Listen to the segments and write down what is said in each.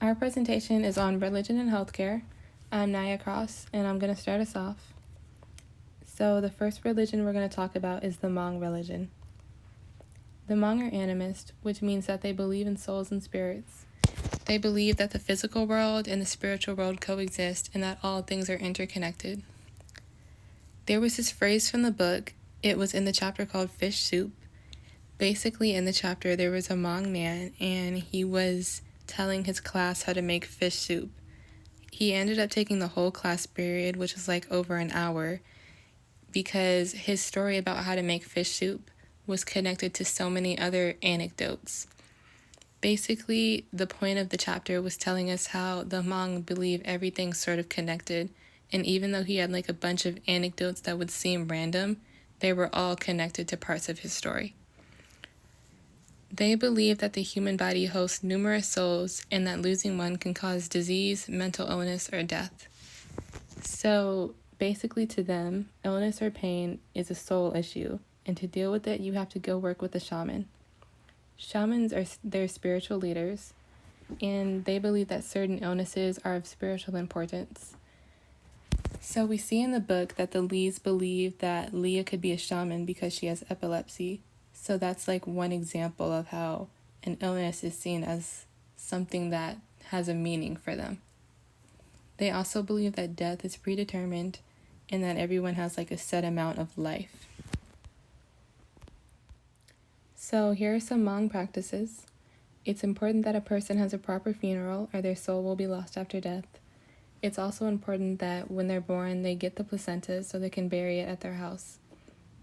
Our presentation is on religion and healthcare. I'm Naya Cross, and I'm going to start us off. So, the first religion we're going to talk about is the Hmong religion. The Hmong are animist, which means that they believe in souls and spirits. They believe that the physical world and the spiritual world coexist and that all things are interconnected. There was this phrase from the book. It was in the chapter called Fish Soup. Basically, in the chapter, there was a Hmong man, and he was telling his class how to make fish soup. He ended up taking the whole class period, which was like over an hour, because his story about how to make fish soup was connected to so many other anecdotes. Basically, the point of the chapter was telling us how the Hmong believe everything's sort of connected, and even though he had like a bunch of anecdotes that would seem random, they were all connected to parts of his story. They believe that the human body hosts numerous souls and that losing one can cause disease, mental illness, or death. So basically to them, illness or pain is a soul issue, and to deal with it, you have to go work with a shaman. Shamans are their spiritual leaders, and they believe that certain illnesses are of spiritual importance. So we see in the book that the Lees believe that Leah could be a shaman because she has epilepsy. So that's like one example of how an illness is seen as something that has a meaning for them. They also believe that death is predetermined and that everyone has like a set amount of life. So here are some Hmong practices. It's important that a person has a proper funeral or their soul will be lost after death. It's also important that when they're born, they get the placenta so they can bury it at their house.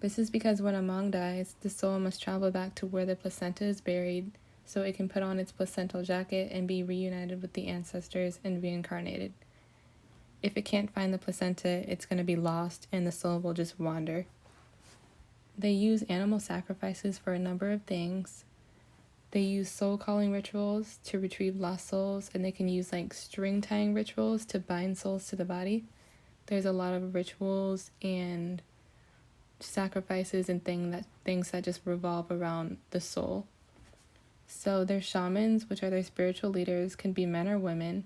This is because when a Hmong dies, the soul must travel back to where the placenta is buried so it can put on its placental jacket and be reunited with the ancestors and reincarnated. If it can't find the placenta, it's going to be lost and the soul will just wander. They use animal sacrifices for a number of things. They use soul calling rituals to retrieve lost souls, and they can use like string tying rituals to bind souls to the body. There's a lot of rituals and sacrifices and things that just revolve around the soul. So their shamans, which are their spiritual leaders, can be men or women,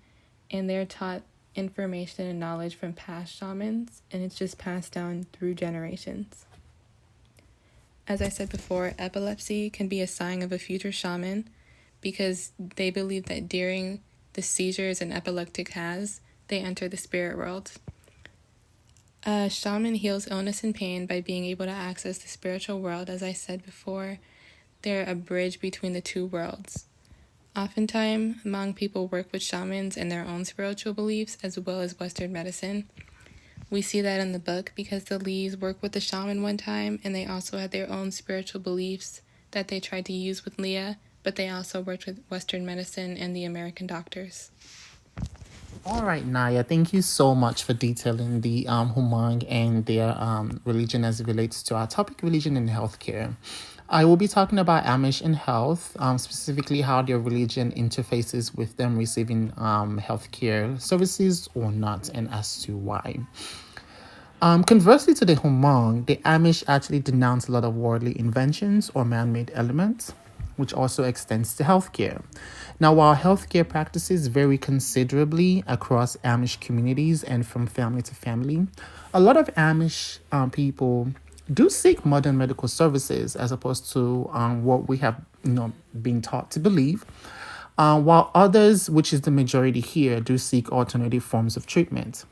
and they're taught information and knowledge from past shamans, and it's just passed down through generations. As I said before, epilepsy can be a sign of a future shaman because they believe that during the seizures an epileptic has, they enter the spirit world. A shaman heals illness and pain by being able to access the spiritual world. As I said before, they're a bridge between the two worlds. Oftentimes, Hmong people work with shamans and their own spiritual beliefs as well as Western medicine. We see that in the book because the Lees worked with the shaman one time and they also had their own spiritual beliefs that they tried to use with Leah, but they also worked with Western medicine and the American doctors. All right, Naya, thank you so much for detailing the Hmong and their religion as it relates to our topic, religion and healthcare. I will be talking about Amish and health, specifically how their religion interfaces with them receiving healthcare services or not, and as to why. Conversely to the Hmong, the Amish actually denounce a lot of worldly inventions or man-made elements, which also extends to healthcare. Now, while healthcare practices vary considerably across Amish communities and from family to family, a lot of Amish people do seek modern medical services as opposed to what we have been taught to believe. While others, which is the majority here, do seek alternative forms of treatment.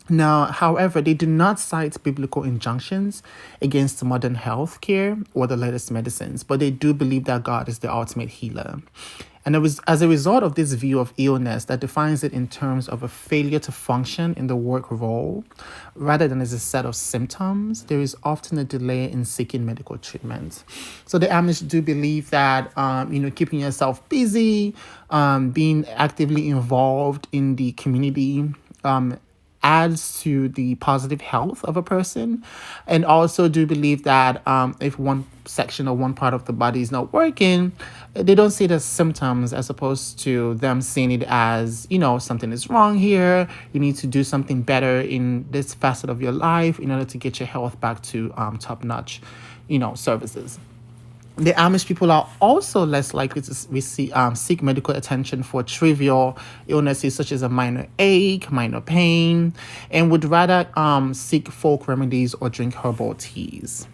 Now, however, they do not cite biblical injunctions against modern health care or the latest medicines, but they do believe that God is the ultimate healer. And it was as a result of this view of illness that defines it in terms of a failure to function in the work role, rather than as a set of symptoms, there is often a delay in seeking medical treatment. So the Amish do believe that, keeping yourself busy, being actively involved in the community, adds to the positive health of a person, and also do believe that if one section or one part of the body is not working, they don't see it as symptoms as opposed to them seeing it as, something is wrong here. You need to do something better in this facet of your life in order to get your health back to top-notch, services. The Amish people are also less likely to seek medical attention for trivial illnesses such as a minor ache, minor pain, and would rather seek folk remedies or drink herbal teas.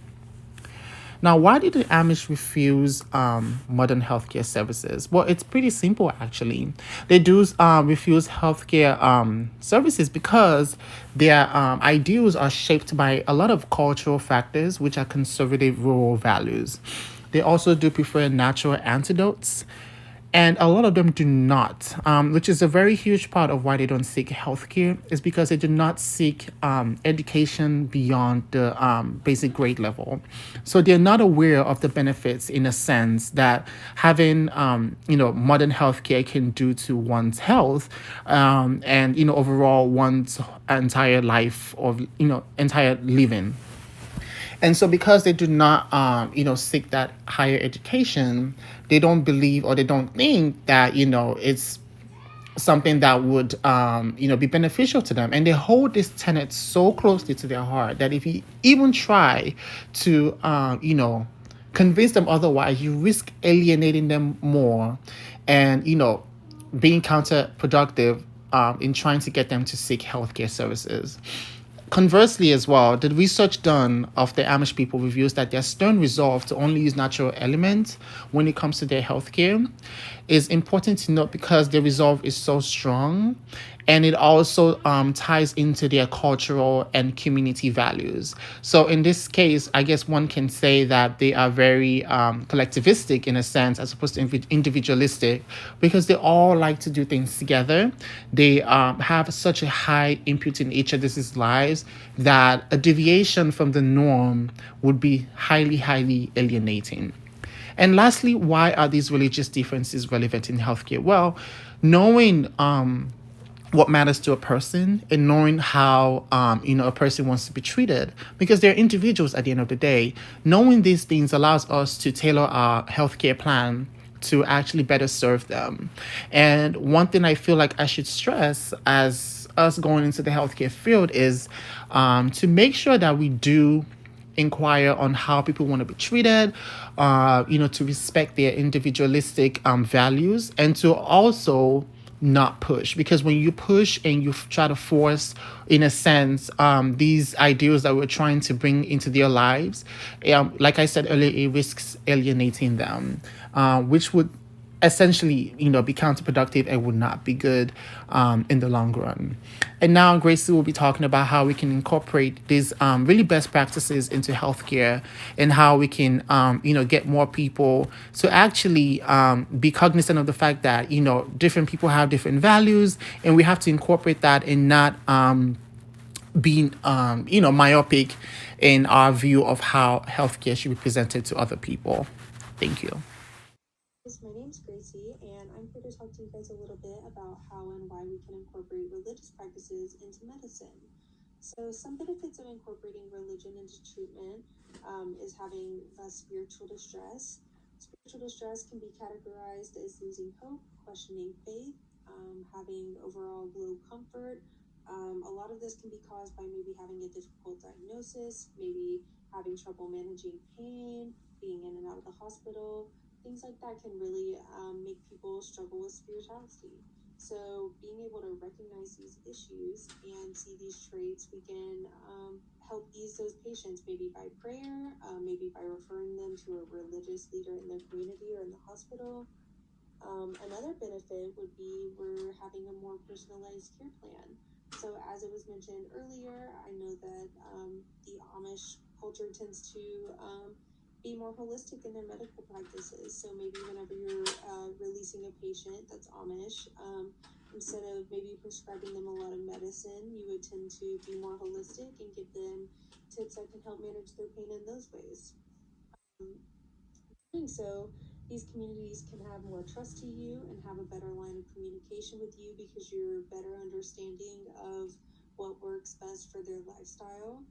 Now, why did the Amish refuse modern healthcare services? Well, it's pretty simple actually. They do refuse healthcare services because their ideals are shaped by a lot of cultural factors, which are conservative rural values. They also do prefer natural antidotes, and a lot of them do not, which is a very huge part of why they don't seek healthcare, is because they do not seek education beyond the basic grade level. So they're not aware of the benefits, in a sense, that having modern healthcare can do to one's health, and overall one's entire life, of entire living. And so, because they do not, seek that higher education, they don't believe, or they don't think that, it's something that would, be beneficial to them. And they hold this tenet so closely to their heart that if you even try to, convince them otherwise, you risk alienating them more, and, being counterproductive in trying to get them to seek healthcare services. Conversely, as well, the research done of the Amish people reveals that their stern resolve to only use natural elements when it comes to their healthcare is important to note, because their resolve is so strong, and it also ties into their cultural and community values. So in this case, I guess one can say that they are very collectivistic in a sense, as opposed to individualistic, because they all like to do things together. They have such a high input in each other's lives that a deviation from the norm would be highly, highly alienating. And lastly, why are these religious differences relevant in healthcare? Well, knowing what matters to a person, and knowing how a person wants to be treated, because they're individuals at the end of the day. Knowing these things allows us to tailor our healthcare plan to actually better serve them. And one thing I feel like I should stress as us going into the healthcare field is to make sure that we do inquire on how people want to be treated, to respect their individualistic values, and to also not push. Because when you push and you try to force, in a sense, these ideals that we're trying to bring into their lives, like I said earlier, it risks alienating them, which would essentially, be counterproductive and would not be good in the long run. And now Gracie will be talking about how we can incorporate these really best practices into healthcare, and how we can, get more people to actually be cognizant of the fact that, different people have different values, and we have to incorporate that, and not being, myopic in our view of how healthcare should be presented to other people. Thank you. My name's Gracie, and I'm here to talk to you guys a little bit about how and why we can incorporate religious practices into medicine. So, some benefits of incorporating religion into treatment is having spiritual distress. Spiritual distress can be categorized as losing hope, questioning faith, having overall low comfort. A lot of this can be caused by maybe having a difficult diagnosis, maybe having trouble managing pain, being in and out of the hospital. Things like that can really make people struggle with spirituality. So, being able to recognize these issues and see these traits, we can help ease those patients, maybe by prayer, maybe by referring them to a religious leader in their community or in the hospital. Another benefit would be we're having a more personalized care plan. So, as it was mentioned earlier, I know that the Amish culture tends to be more holistic in their medical practices. So, maybe whenever you're releasing a patient that's Amish, instead of maybe prescribing them a lot of medicine, you would tend to be more holistic and give them tips that can help manage their pain in those ways. So these communities can have more trust to you and have a better line of communication with you, because you're better understanding of what works best for their lifestyle,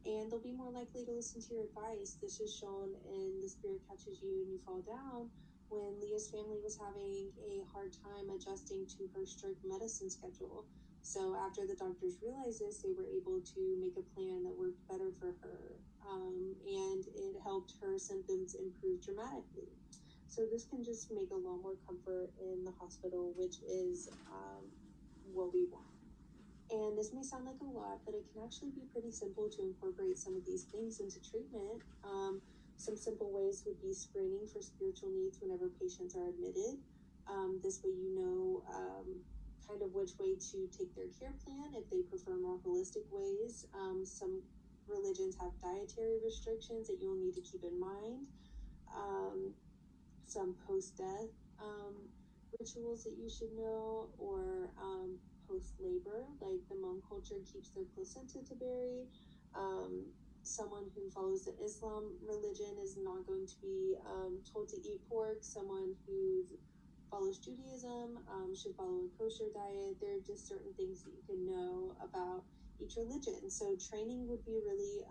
and they'll be more likely to listen to your advice. This is shown in The Spirit Catches You and You Fall Down, when Leah's family was having a hard time adjusting to her strict medicine schedule. So after the doctors realized this, they were able to make a plan that worked better for her, and it helped her symptoms improve dramatically. So this can just make a lot more comfort in the hospital, which is what we want. And this may sound like a lot, but it can actually be pretty simple to incorporate some of these things into treatment. Some simple ways would be screening for spiritual needs whenever patients are admitted. This way you know kind of which way to take their care plan if they prefer more holistic ways. Some religions have dietary restrictions that you'll need to keep in mind. Some post-death rituals that you should know, or post-labor, like the Hmong culture keeps their placenta to bury. Someone who follows the Islam religion is not going to be told to eat pork. Someone who follows Judaism should follow a kosher diet. There are just certain things that you can know about each religion. So training would be really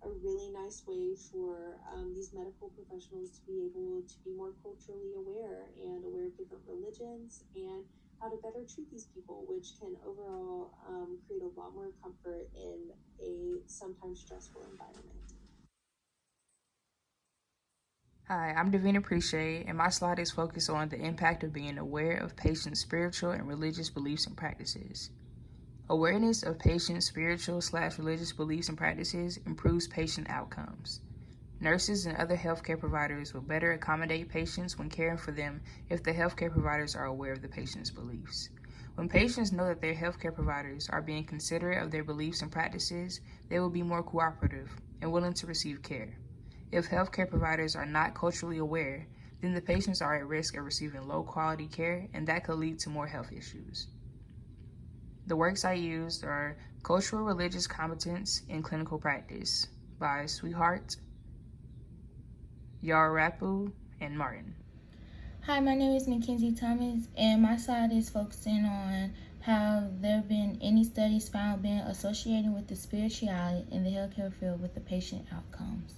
a really nice way for these medical professionals to be able to be more culturally aware and aware of different religions and how to better treat these people, which can overall create a lot more comfort in a sometimes stressful environment. Hi, I'm Davina Preche, and my slide is focused on the impact of being aware of patients' spiritual and religious beliefs and practices. Awareness of patients' spiritual/religious beliefs and practices improves patient outcomes. Nurses and other healthcare providers will better accommodate patients when caring for them if the healthcare providers are aware of the patient's beliefs. When patients know that their healthcare providers are being considerate of their beliefs and practices, they will be more cooperative and willing to receive care. If healthcare providers are not culturally aware, then the patients are at risk of receiving low-quality care, and that could lead to more health issues. The works I used are Cultural Religious Competence in Clinical Practice by Sweetheart, Yararapu, and Martin. Hi, my name is Mackenzie Thomas, and my slide is focusing on how there have been any studies found being associated with the spirituality in the healthcare field with the patient outcomes.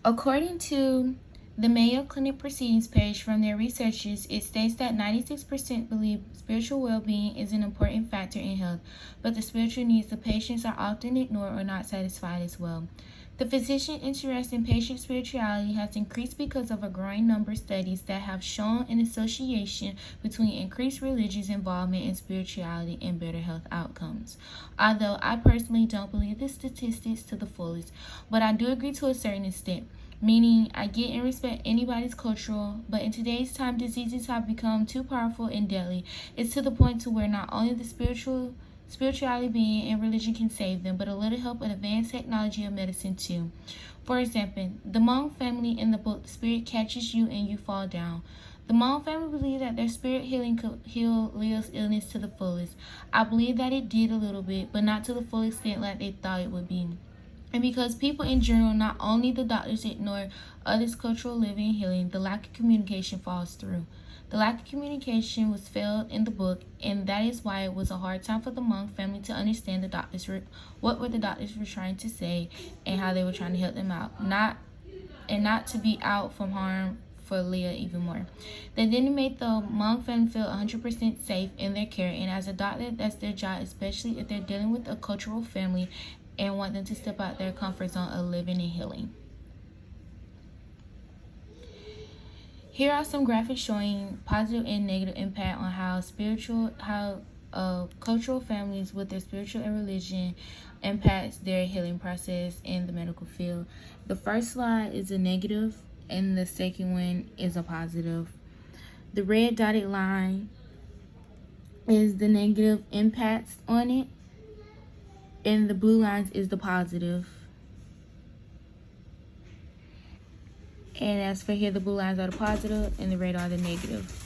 According to the Mayo Clinic Proceedings page from their researchers, it states that 96% believe spiritual well-being is an important factor in health, but the spiritual needs of patients are often ignored or not satisfied as well. The physician interest in patient spirituality has increased because of a growing number of studies that have shown an association between increased religious involvement in spirituality and better health outcomes. Although I personally don't believe the statistics to the fullest, but I do agree to a certain extent. Meaning, I get and respect anybody's cultural, but in today's time, diseases have become too powerful and deadly. It's to the point to where not only the spirituality being and religion can save them, but a little help with advanced technology of medicine too. For example, the Hmong family in the book The Spirit Catches You and You Fall Down. The Hmong family believed that their spirit healing could heal Leah's illness to the fullest. I believe that it did a little bit, but not to the full extent like they thought it would be. And because people in general, not only the doctors, ignore others' cultural living and healing, the lack of communication falls through. The lack of communication was felt in the book, and that is why it was a hard time for the Hmong family to understand what the doctors were trying to say and how they were trying to help them out, not to be out from harm for Leah even more. They didn't make the Hmong family feel 100% safe in their care, and as a doctor, that's their job, especially if they're dealing with a cultural family and want them to step out their comfort zone of living and healing. Here are some graphics showing positive and negative impact on how cultural families with their spiritual and religion impacts their healing process in the medical field. The first slide is a negative and the second one is a positive. The red dotted line is the negative impacts on it, and the blue lines is the positive. And as for here, the blue lines are the positive and the red are the negative.